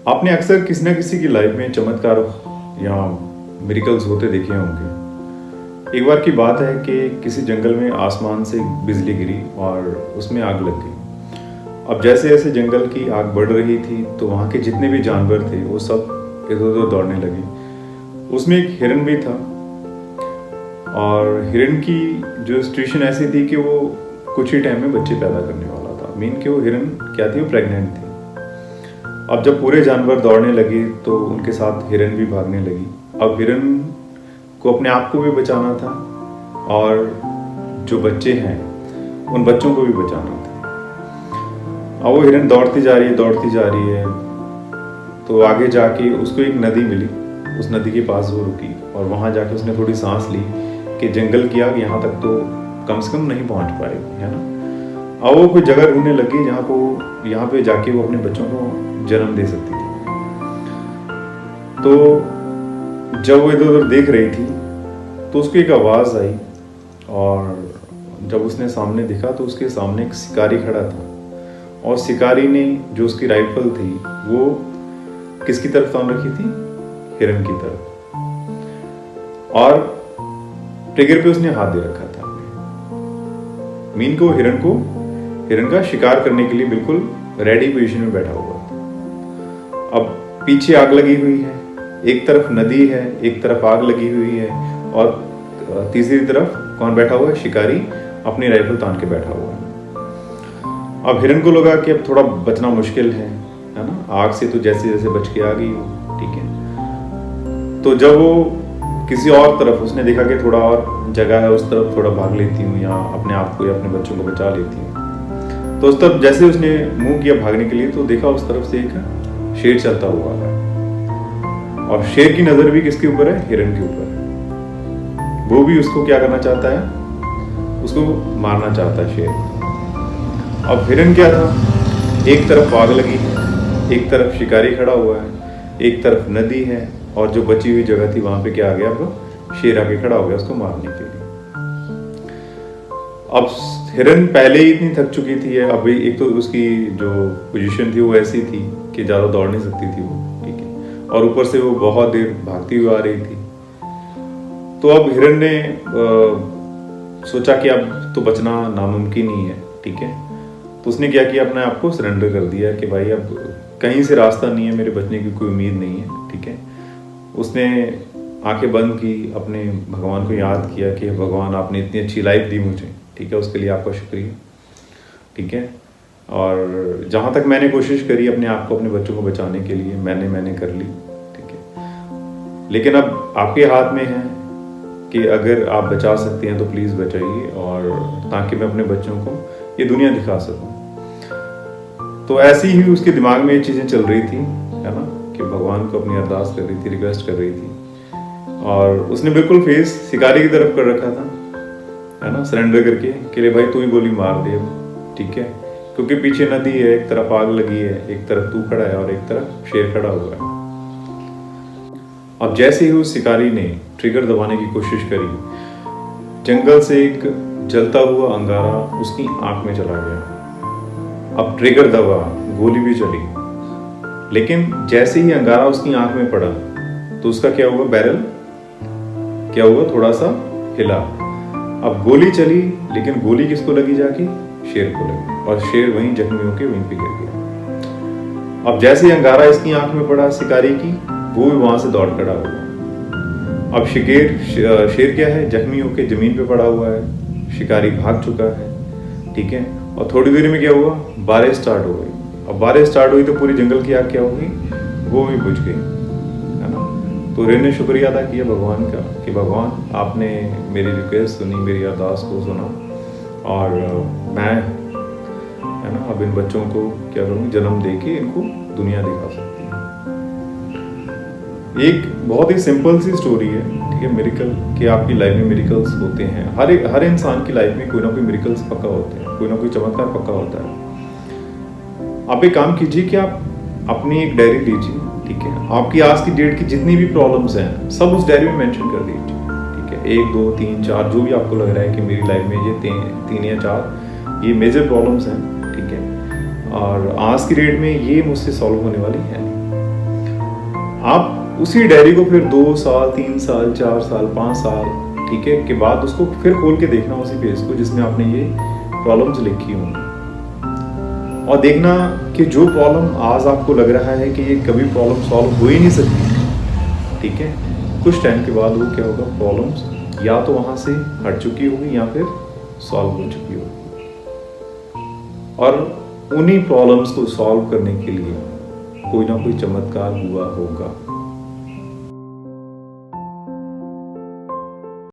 आपने अक्सर किसी न किसी की लाइफ में चमत्कार या मिरेकल्स होते देखे होंगे। एक बार की बात है कि किसी जंगल में आसमान से बिजली गिरी और उसमें आग लग गई। अब जैसे जैसे जंगल की आग बढ़ रही थी तो वहाँ के जितने भी जानवर थे वो सब इधर उधर दौड़ने लगे। उसमें एक हिरन भी था और हिरन की जो सिचुएशन ऐसी थी कि वो कुछ ही टाइम में बच्चे पैदा करने वाला था। मीन कि वो हिरन क्या थी, वो प्रेग्नेंट थी। अब जब पूरे जानवर दौड़ने लगे तो उनके साथ हिरन भी भागने लगी। अब हिरन को अपने आप को भी बचाना था और जो बच्चे हैं उन बच्चों को भी बचाना था। अब वो हिरन दौड़ती जा रही है तो आगे जाके उसको एक नदी मिली। उस नदी के पास वो रुकी और वहाँ जाके उसने थोड़ी सांस ली कि जंगल की आग यहाँ तक तो कम से कम नहीं पहुँच पाएगी, है ना। अब वो कोई जगह ढूंढने लगी यहाँ पे जाके वो अपने बच्चों को जन्म दे सकती थी। तो जब वो इधर उधर देख रही थी तो उसको एक आवाज़ आई और जब उसने सामने देखा तो उसके सामने एक शिकारी खड़ा था और शिकारी ने जो उसकी राइफल थी वो किसकी तरफ तान रखी थी, हिरन की तरफ, और ट्रिगर पे उसने हाथ दे रखा था। मीन को हिरन का शिकार करने के लिए बिल्कुल रेडी पोजीशन में बैठा हुआ था। अब पीछे आग लगी हुई है, एक तरफ नदी है, एक तरफ आग लगी हुई है और तीसरी तरफ कौन बैठा हुआ है, शिकारी अपनी राइफल तान के बैठा हुआ है। अब हिरन को लगा कि अब थोड़ा बचना मुश्किल है ना, आग से तो जैसे जैसे बच के आ गई हो, ठीक है। तो जब वो किसी और तरफ उसने देखा कि थोड़ा और जगह है, उस तरफ थोड़ा भाग लेती हूँ या अपने आप को या अपने बच्चों को बचा लेती हूँ। तो उस तरफ जैसे उसने मुंह किया भागने के लिए तो देखा उस तरफ से एक शेर चलता हुआ है और शेर की नजर भी किसके ऊपर है, हिरन के ऊपर है। वो भी उसको क्या करना चाहता है, उसको मारना चाहता है शेर। अब हिरन क्या था, एक तरफ आग लगी है, एक तरफ शिकारी खड़ा हुआ है, एक तरफ नदी है और जो बची हुई जगह थी वहां पे क्या आ गया, अब शेर आके खड़ा हो गया उसको मारने के लिए। अब हिरन पहले ही इतनी थक चुकी थी, अभी एक तो उसकी जो पोजीशन थी वो ऐसी थी कि ज़्यादा दौड़ नहीं सकती थी वो, ठीक है, और ऊपर से वो बहुत देर भागती हुई आ रही थी। तो अब हिरन ने सोचा कि अब तो बचना नामुमकिन ही है, ठीक है। तो उसने क्या किया, अपने आप को सरेंडर कर दिया कि भाई अब कहीं से रास्ता नहीं है, मेरे बचने की कोई उम्मीद नहीं है, ठीक है। उसने आंखें बंद की, अपने भगवान को याद किया कि भगवान आपने इतनी अच्छी लाइफ दी मुझे, ठीक है, उसके लिए आपका शुक्रिया, ठीक है। और जहाँ तक मैंने कोशिश करी अपने आप को, अपने बच्चों को बचाने के लिए, मैंने कर ली, ठीक है। लेकिन अब आपके हाथ में है कि अगर आप बचा सकते हैं तो प्लीज़ बचाइए, और ताकि मैं अपने बच्चों को ये दुनिया दिखा सकूं। तो ऐसी ही उसके दिमाग में ये चीज़ें चल रही थी, है ना, कि भगवान को अपनी अरदास कर रही थी, रिक्वेस्ट कर रही थी, और उसने बिल्कुल फेस शिकारी की तरफ कर रखा था, है ना, सरेंडर करके कि ले भाई तू ही गोली मार दे, ठीक है, क्योंकि पीछे नदी है, एक तरफ आग लगी है, एक तरफ तू खड़ा है और एक तरफ शेर खड़ा हुआ है। अब जैसे ही उस शिकारी ने ट्रिगर दबाने की कोशिश करी, जंगल से एक जलता हुआ अंगारा उसकी आंख में चला गया। अब ट्रिगर दबा, गोली भी चली, लेकिन जैसे ही अंगारा उसकी आंख में पड़ा तो उसका क्या हुआ, बैरल क्या हुआ, थोड़ा सा हिला। अब गोली चली, लेकिन गोली किसको लगी, जाके शेर को लगी, और शेर वहीं जख्मी होकर वहीं पे गिर गया। अब जैसे ही अंगारा इसकी आंख में पड़ा शिकारी की, वो भी वहां से दौड़ खड़ा हुआ। अब शेर क्या है, जख्मी होकर जमीन पे पड़ा हुआ है, शिकारी भाग चुका है, ठीक है। और थोड़ी देर में क्या हुआ, बारिश स्टार्ट हो गई। अब बारिश स्टार्ट हुई तो पूरी जंगल की आग क्या हो गई, वो भी बुझ गई, है ना। तो हिरन ने शुक्रिया अदा किया भगवान का कि भगवान आपने मेरी रिक्वेस्ट सुनी, मेरी अरदास को सुना, और मैं, है ना, अब इन बच्चों को क्या करूँगी, जन्म दे के इनको दुनिया दिखा सकती हूँ। एक बहुत ही सिंपल सी स्टोरी है, ठीक है, मिरेकल कि आपकी लाइफ में मिरेकल्स होते हैं। हर इंसान की लाइफ में कोई ना कोई मिरेकल्स पक्का होते हैं, कोई ना कोई चमत्कार पक्का होता है। आप एक काम कीजिए कि आप अपनी एक डायरी लीजिए, ठीक है, आपकी आज की डेट की जितनी भी प्रॉब्लम्स हैं सब उस डायरी में मेंशन कर दीजिए, ठीक है, 1 2 3 4 जो भी आपको लग रहा है कि मेरी लाइफ में ये 3 या 4 ये मेजर प्रॉब्लम्स हैं, ठीक है, और आज की डेट में ये मुझसे सॉल्व होने वाली है, आप उसी डायरी को फिर 2 साल 3 साल 4 साल 5 साल, ठीक है, के बाद उसको फिर खोल के देखना उसी पेज को जिसमें आपने ये प्रॉब्लम्स लिखी होंगी, और देखना कि जो प्रॉब्लम आज आपको लग रहा है कि ये कभी प्रॉब्लम सॉल्व हो ही नहीं सकती, ठीक है, कुछ टाइम के बाद वो क्या होगा, प्रॉब्लम्स या तो वहाँ से हट चुकी होगी या फिर सॉल्व हो चुकी होगी। और उन्हीं प्रॉब्लम्स को सॉल्व करने के लिए कोई ना कोई चमत्कार हुआ होगा।